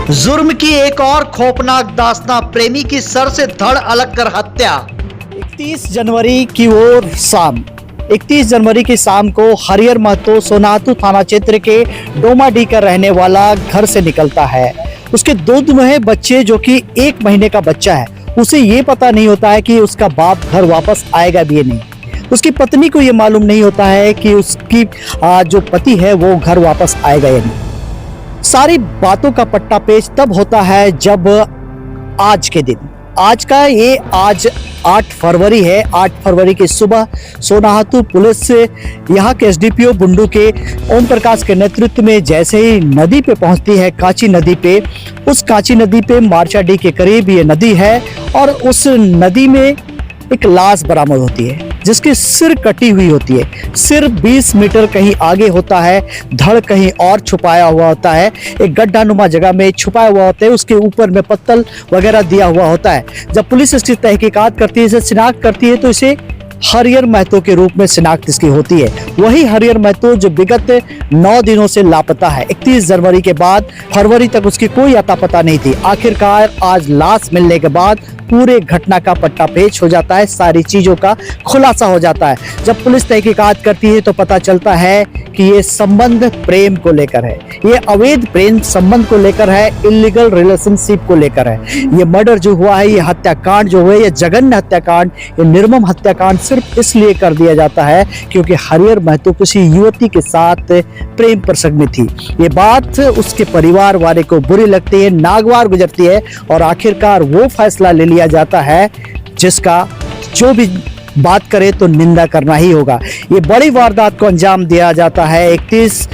जुर्म की एक और खौफनाक दास्तां, प्रेमी की सर से धड़ अलग कर हत्या। 31 जनवरी की वो शाम 31 जनवरी की शाम को हरिहर महतो सोनातू थाना क्षेत्र के डोमाडी का रहने वाला घर से निकलता है। उसके दो दुल्हे बच्चे जो कि 1 महीने का बच्चा है, उसे ये पता नहीं होता है कि उसका बाप घर वापस आएगा भी या नहीं। उसकी पत्नी को ये मालूम नहीं होता है कि उसकी जो पति है वो घर वापस आएगा या नहीं। सारी बातों का पट्टा पेच तब होता है जब आज के दिन, आज 8 फरवरी है। 8 फरवरी की सुबह सोनातू पुलिस यहाँ के एसडीपीओ बुंडू के ओम प्रकाश के नेतृत्व में जैसे ही नदी पे पहुंचती है, काची नदी पे, उस काची नदी पे मार्चाडी के करीब ये नदी है और उस नदी में एक लाश बरामद होती है जिसकी सिर कटी हुई होती है। सिर 20 मीटर कहीं आगे होता है, धड़ कहीं और छुपाया हुआ होता है, एक गड्ढानुमा जगह में छुपाया हुआ होता है, उसके ऊपर में पत्तल वगैरह दिया हुआ होता है। जब पुलिस इसकी तहकीकात करती है, इसे शिनाख्त करती है, तो इसे हरिहर महतो के रूप में शिनाख्त इसकी होती है। वही हरिहर महतो जो विगत 9 दिनों से लापता है। 31 जनवरी के बाद फरवरी तक उसकी कोई अता पता नहीं थी। आखिरकार आज लाश मिलने के बाद पूरे घटना का पट्टापेच हो जाता है, सारी चीजों का खुलासा हो जाता है। जब पुलिस तहकीकात करती है तो पता चलता है कि ये संबंध प्रेम को लेकर है, ये अवैध प्रेम संबंध को लेकर है, इलीगल रिलेशनशिप को लेकर है। ये मर्डर जो हुआ है, ये हत्याकांड जो हुआ है, ये जघन्य हत्याकांड, ये निर्मम हत्याकांड सिर्फ इसलिए कर दिया जाता है क्योंकि हरिहर महतो किसी युवती के साथ प्रेम प्रसंग में थी। ये बात उसके परिवार वाले को बुरी लगती है, नागवार गुजरती है और आखिरकार वो फैसला ले लिया जाता है जिसका जो भी बात करे तो निंदा करना ही होगा। ये बड़ी वारदात को अंजाम दिया जाता है 31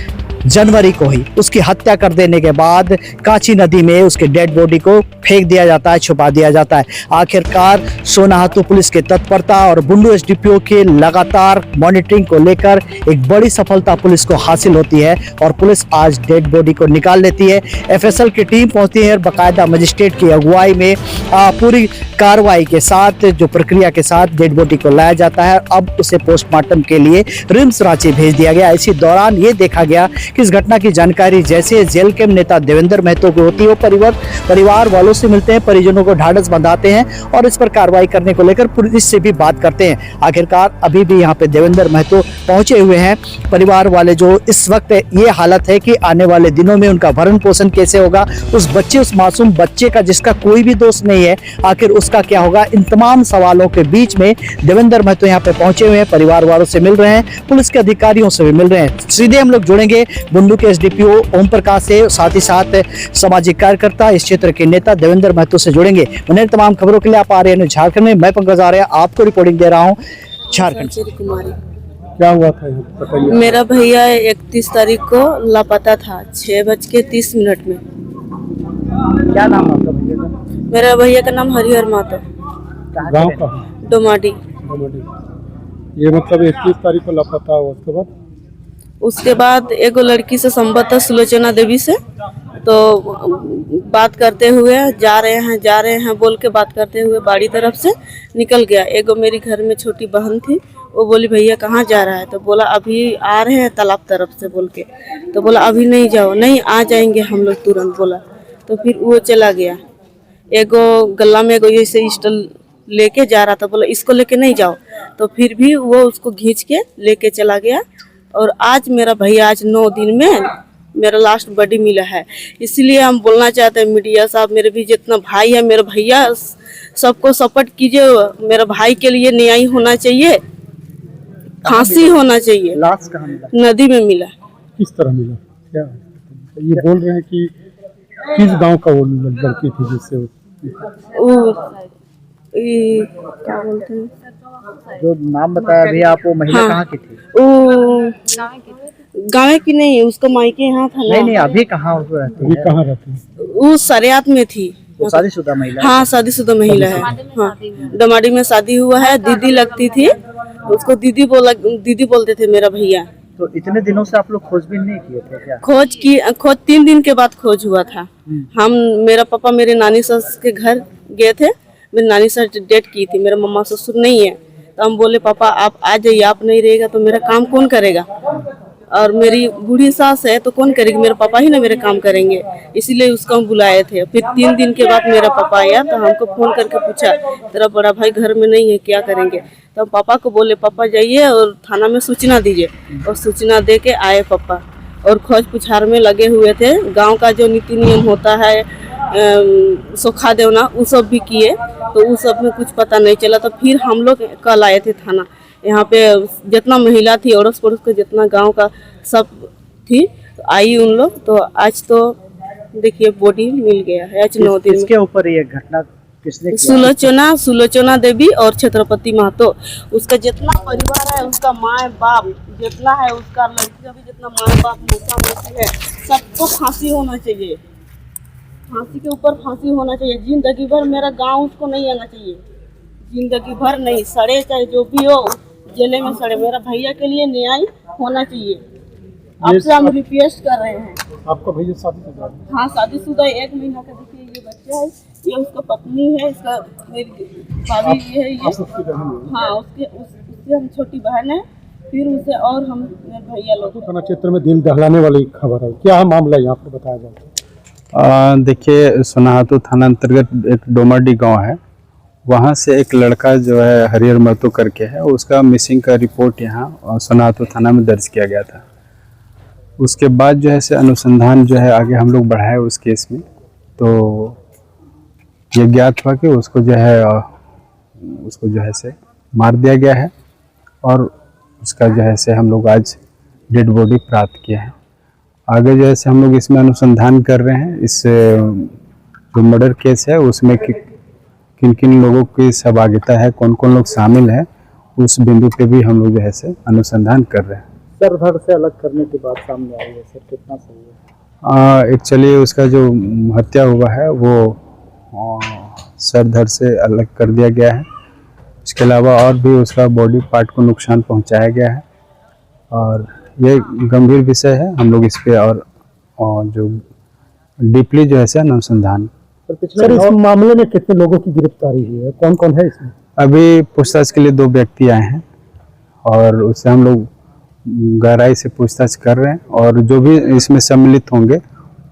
जनवरी को ही। उसकी हत्या कर देने के बाद काची नदी में उसके डेड बॉडी को फेंक दिया जाता है, छुपा दिया जाता है। आखिरकार सोनातू पुलिस के तत्परता और बुंडू एसडीपीओ के लगातार मॉनिटरिंग को लेकर एक बड़ी सफलता पुलिस को हासिल होती है और पुलिस आज डेड बॉडी को निकाल लेती है। एफएसएल की टीम पहुंचती है और बाकायदा मजिस्ट्रेट की अगुवाई में पूरी कार्रवाई के साथ, जो प्रक्रिया के साथ डेड बॉडी को लाया जाता है। अब उसे पोस्टमार्टम के लिए रिम्स रांची भेज दिया गया। इसी दौरान ये देखा गया कि इस घटना की जानकारी जैसे जेल के नेता देवेंद्र महतो को होती है, वो परिवार वालों से मिलते हैं, परिजनों को ढाढ़स बंधाते हैं और इस पर कार्रवाई करने को लेकर पुलिस से भी बात करते हैं। आखिरकार अभी भी यहाँ पे देवेंद्र महतो पहुंचे हुए हैं। परिवार वाले जो इस वक्त ये हालत है कि आने वाले दिनों में उनका भरण पोषण कैसे होगा, उस मासूम बच्चे का जिसका कोई भी दोष नहीं है, आखिर उसका क्या होगा, इन तमाम सवालों के बीच में देवेंद्र महतो यहाँ पे पहुंचे हुए हैं, परिवार वालों से मिल रहे हैं, पुलिस के अधिकारियों से भी मिल रहे हैं। सीधे हम लोग जुड़ेंगे बुंडू के एसडीपीओ ओम प्रकाश से, साथ ही साथ सामाजिक कार्यकर्ता, इस क्षेत्र के नेता देवेंद्र महतो से जुड़ेंगे। उन्हें तमाम खबरों के लिए आप आ रहे हैं झारखंड में। मैं पंकज आर्य आपको रिपोर्टिंग दे रहा हूँ झारखंड से। क्या हुआ था बताइए। मेरा भैया 31 तारीख को लापता था 6:30 में। क्या नाम आपका भैया का? मेरा भैया का नाम हरिहर महतो, गांव का? डोमाडी। ये मतलब 31 तारीख को लापता हुआ। उसके बाद एगो लड़की से संबंध था, सुलोचना देवी से, तो बात करते हुए जा रहे हैं बोल के बात करते हुए बाड़ी तरफ से निकल गया। एगो मेरी घर में छोटी बहन थी, वो बोली भैया कहाँ जा रहा है, तो बोला अभी आ रहे हैं तालाब तरफ से बोल के। तो बोला अभी नहीं जाओ, नहीं आ जाएंगे हम लोग तुरंत, बोला। तो फिर वो चला गया। एगो गला में एगो ऐसे स्टल लेके जा रहा था, बोला इसको लेके नहीं जाओ, तो फिर भी वो उसको खींच के लेके चला गया। और आज मेरा भैया, आज 9 दिन में मेरा लास्ट बॉडी मिला है। इसलिए हम बोलना चाहते हैं मीडिया साहब, मेरे भी जितना भाई है, मेरा भैया, सबको सपोर्ट कीजिए। मेरा भाई के लिए न्याय होना चाहिए, फांसी होना चाहिए। लाश कहाँ मिला? नदी में मिला। किस तरह मिला? क्या ये बोल रहे हैं कि किस गांव का वो लड़की थी जिससे वो क्या बोलते हैं, जो नाम बताया भैया आप, वो महिला हाँ, कहाँ की थी? वो गाँव की नहीं, उसका मायके यहाँ था ना। नहीं, अभी कहाँ रहती है? कहाँ रहती है? वो सरियात में थी। वो शादीशुदा महिला? हाँ, शादीशुदा महिला है। हाँ, डमाडी में शादी हुआ है। दीदी लगती थी, उसको दीदी बोलते थे मेरा भैया। तो इतने दिनों से आप लोग खोजबीन नहीं किए थे क्या? खोज 3 दिन के बाद खोज हुआ था। मेरा पापा मेरे नानी सस के घर गए थे, मेरी नानी सस डेट की थी, मेरा मम्मा ससुर नहीं है। तो हम बोले पापा आप आ जाइए, आप नहीं रहेगा तो मेरा काम कौन करेगा। और मेरी बूढ़ी सास है तो कौन करेगी, मेरे पापा ही ना मेरे काम करेंगे, इसीलिए उसको हम बुलाए थे। फिर 3 दिन के बाद मेरा पापा आया तो हमको फोन करके पूछा तेरा बड़ा भाई घर में नहीं है, क्या करेंगे। तो हम पापा को बोले पापा जाइए और थाना में सूचना दीजिए, और सूचना दे के आए पापा, और खोज पुछार में लगे हुए थे। गांव का जो नीति नियम होता है सोखा देना वो सब भी किए, तो उस सब में कुछ पता नहीं चला। तो फिर हम लोग कल आए थे थाना, यहाँ पे जितना महिला थी अड़ोस पड़ोस के जितना गांव का सब थी तो आई उन लोग। तो आज तो देखिए बॉडी मिल गया है, आज 9 दिन में। इसके ऊपर ये घटना किसने किया? सुलोचना देवी और छत्रपति महतो, उसका जितना परिवार है, उसका माँ बाप जितना है, उसका लड़की का भी जितना माँ बाप मौसा मौसी है, सबको फांसी होना चाहिए। फांसी के ऊपर फांसी होना चाहिए। जिंदगी भर मेरा गांव उसको नहीं आना चाहिए, जिंदगी भर नहीं, सड़े चाहे जो भी हो, जेले में सड़े। मेरा भैया के लिए न्याय होना चाहिए। आपसे हम रिक्वेस्ट कर रहे हैं। आपका भैया शादीशुदा? हाँ शादीशुदा, 1 महीना का। देखिए ये बच्चा है, ये उसका पत्नी है, इसका मेरी भाभी ये है, ये हाँ उससे हम छोटी बहन है, फिर उसे और हम भैया लोग। थाना क्षेत्र में दिल दहलाने वाली खबर है, क्या मामला यहाँ पर बताया जाए? देखिए सोनाहातू थाना अंतर्गत एक डोमरडी गांव है, वहाँ से एक लड़का जो है हरिहर महतो करके है, उसका मिसिंग का रिपोर्ट यहाँ सोनाहातू थाना में दर्ज किया गया था। उसके बाद जो है से अनुसंधान जो है आगे हम लोग बढ़ाए उस केस में, तो ये ज्ञात हुआ कि उसको जो है से मार दिया गया है, और उसका जो है से हम लोग आज डेड बॉडी प्राप्त किया है। आगे जो है से हम लोग इसमें अनुसंधान कर रहे हैं। इस जो मर्डर केस है उसमें किन किन लोगों की सहभागिता है, कौन कौन लोग शामिल है, उस बिंदु पे भी हम लोग जो है से अनुसंधान कर रहे हैं। सर धड़ से अलग करने की बात सामने आई है, सर कितना सही है? एक्चुअली उसका जो हत्या हुआ है वो सर धड़ से अलग कर दिया गया है। इसके अलावा और भी उसका बॉडी पार्ट को नुकसान पहुंचाया गया है, और ये गंभीर विषय है। हम लोग इस पे और जो डीपली जो है से अनुसंधान। सर इस मामले में कितने लोगों की गिरफ्तारी हुई है, कौन कौन है इसमें? अभी पूछताछ के लिए 2 व्यक्ति आए हैं, और उससे हम लोग गहराई से पूछताछ कर रहे हैं, और जो भी इसमें सम्मिलित होंगे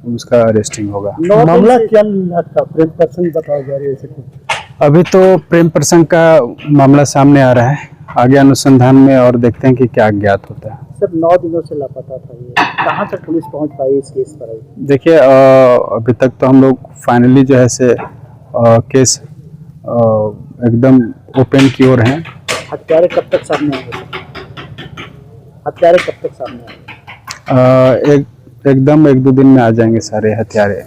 उसका अरेस्टिंग होगा। मामला क्या था? प्रेम प्रसंग बताया जा रहा है ऐसे कुछ? अभी तो प्रेम प्रसंग का मामला सामने आ रहा है, आगे अनुसंधान में और देखते हैं कि क्या ज्ञात होता है। सर 9 दिनों से लापता था ये, कहाँ तक पुलिस पहुँच पाई इस केस पर? देखिए अभी तक तो हम लोग फाइनली जो है से केस एकदम ओपन की ओर हैं। हत्यारे कब तक सामने आएंगे? हत्यारे कब तक सामने आएंगे? एकदम 1-2 दिन में आ जाएंगे सारे हत्यारे,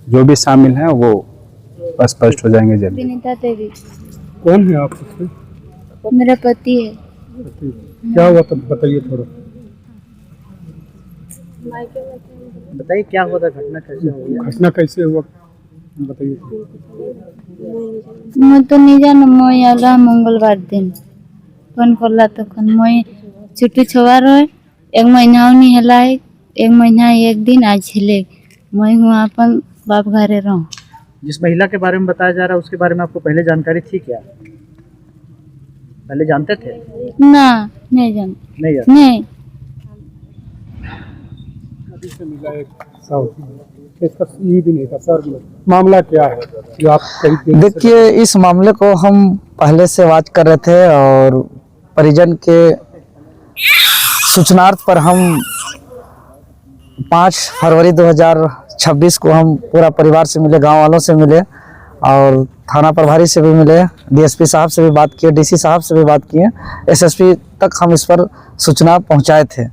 जो भी शामिल हैं वो स्पष्ट हो जाएंगे जल्दी। विनीता देवी। कौन है आप उससे? मेरा पति है। क्या हुआ तब बताइए थोड़ा। बताइए क्या हुआ था, घटना कैसे हुई? घटना कैसे हुआ बताइए। मैं तो नहीं जान, मैं आला मंगलवार दिन फोन करला तखन मैं छुट्टी छुआ रहे 1 महीना नहीं हला है, 1 महीना 1 दिन आज हेले मैं हुआ अपन बाप घरे रहूँ। जिस महिला के बारे में बताया जा रहा है उसके बारे में आपको पहले जानकारी थी क्या? पहले जानते थे? ना नहीं जान नहीं जानते। नहीं। इसका ये भी नहीं था सर, मामला क्या है जो आप कहीं? देखिए इस मामले को हम पहले से बात कर रहे थे, और परिजन के सूचनार्थ पर हम 5 फरवरी 2026 को हम पूरा परिवार से मिले, गांव वालों से मिले, और थाना प्रभारी से भी मिले, डीएसपी साहब से भी बात किए, डीसी साहब से भी बात किए, एसएसपी तक हम इस पर सूचना पहुंचाए थे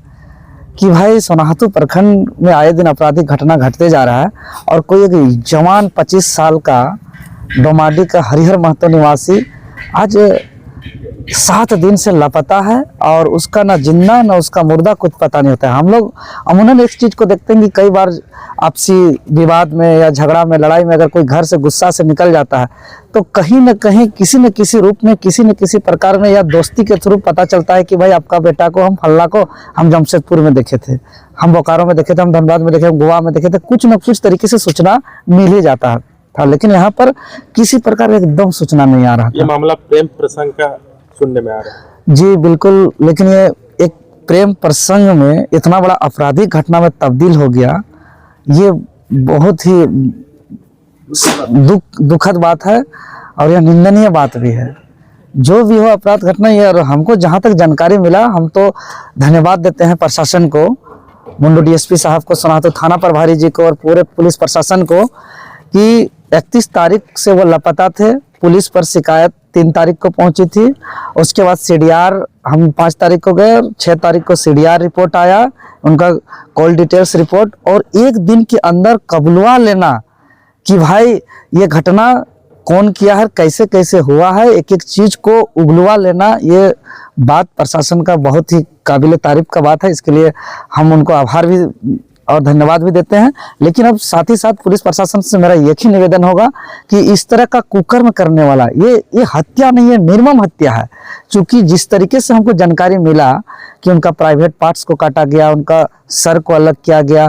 कि भाई सोनाहातू प्रखंड में आए दिन आपराधिक घटना घटते जा रहा है, और कोई एक जवान 25 साल का डोमाडी का हरिहर महतो निवासी आज 7 दिन से लापता है, और उसका ना जिंदा ना उसका मुर्दा कुछ पता नहीं होता है। हम लोग अमूमन एक चीज़ को देखते हैं कि कई बार आपसी विवाद में या झगड़ा में, लड़ाई में अगर कोई घर से गुस्सा से निकल जाता है तो कहीं न कहीं किसी न किसी रूप में, किसी न किसी प्रकार में या दोस्ती के थ्रू पता चलता है कि भाई आपका बेटा को हम फल्ला को हम जमशेदपुर में देखे थे, हम बोकारो में देखे थे, हम धनबाद में देखे, हम गोवा में देखे थे, कुछ न कुछ तरीके से सूचना मिल ही जाता था। लेकिन यहाँ पर किसी प्रकार एकदम सूचना नहीं आ रहा था। ये मामला प्रेम प्रसंग का सुनने में आ रहा है। जी बिल्कुल, लेकिन ये एक प्रेम प्रसंग में इतना बड़ा आपराधिक घटना में तब्दील हो गया, ये बहुत ही दुखद बात है और यह निंदनीय बात भी है। जो भी हो अपराध घटना, ये और हमको जहाँ तक जानकारी मिला, हम तो धन्यवाद देते हैं प्रशासन को, मुंडू डीएसपी साहब को, सोनातू थाना प्रभारी जी को और पूरे पुलिस प्रशासन को कि 31 तारीख से वो लापता थे। पुलिस पर शिकायत 3 तारीख को पहुंची थी, उसके बाद सीडीआर हम 5 तारीख को गए, 6 तारीख को सीडीआर रिपोर्ट आया, उनका कॉल डिटेल्स रिपोर्ट, और 1 दिन के अंदर कबुलवा लेना कि भाई ये घटना कौन किया है, कैसे कैसे हुआ है, एक एक चीज को उगलवा लेना, ये बात प्रशासन का बहुत ही काबिल तारीफ का बात है। इसके लिए हम उनको आभार भी और धन्यवाद भी देते हैं। लेकिन अब साथ ही साथ पुलिस प्रशासन से मेरा एक ही निवेदन होगा कि इस तरह का कुकर्म करने वाला ये हत्या नहीं है, निर्मम हत्या है। क्योंकि जिस तरीके से हमको जानकारी मिला कि उनका प्राइवेट पार्ट्स को काटा गया, उनका सर को अलग किया गया,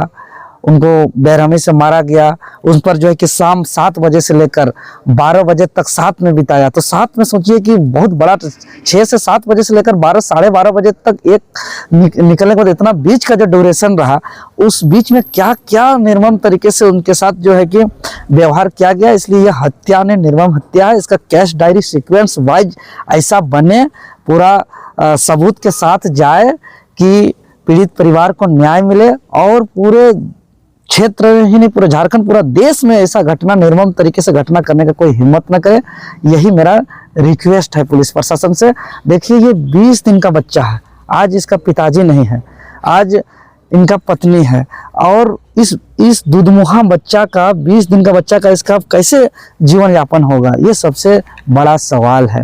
उनको बेरहमी से मारा गया, उस पर जो है कि शाम 7 बजे से लेकर 12 बजे तक साथ में बिताया। तो साथ में सोचिए कि बहुत बड़ा 6 से 7 बजे से लेकर 12 साढ़े 12 बजे तक एक निकलने के बाद इतना बीच का जो ड्यूरेशन रहा, उस बीच में क्या क्या निर्मम तरीके से उनके साथ जो है कि व्यवहार किया गया। इसलिए यह हत्या ने निर्मम हत्या है। इसका कैश डायरी सीक्वेंस वाइज ऐसा बने, पूरा सबूत के साथ जाए कि पीड़ित परिवार को न्याय मिले और पूरे क्षेत्र ही नहीं, पूरे झारखंड, पूरा देश में ऐसा घटना, निर्मम तरीके से घटना करने का कोई हिम्मत न करे। यही मेरा रिक्वेस्ट है पुलिस प्रशासन से। देखिए, ये 20 दिन का बच्चा है, आज इसका पिताजी नहीं है, आज इनका पत्नी है, और इस दुधमुहा बच्चा का, 20 दिन का बच्चा का, इसका कैसे जीवन यापन होगा, ये सबसे बड़ा सवाल है।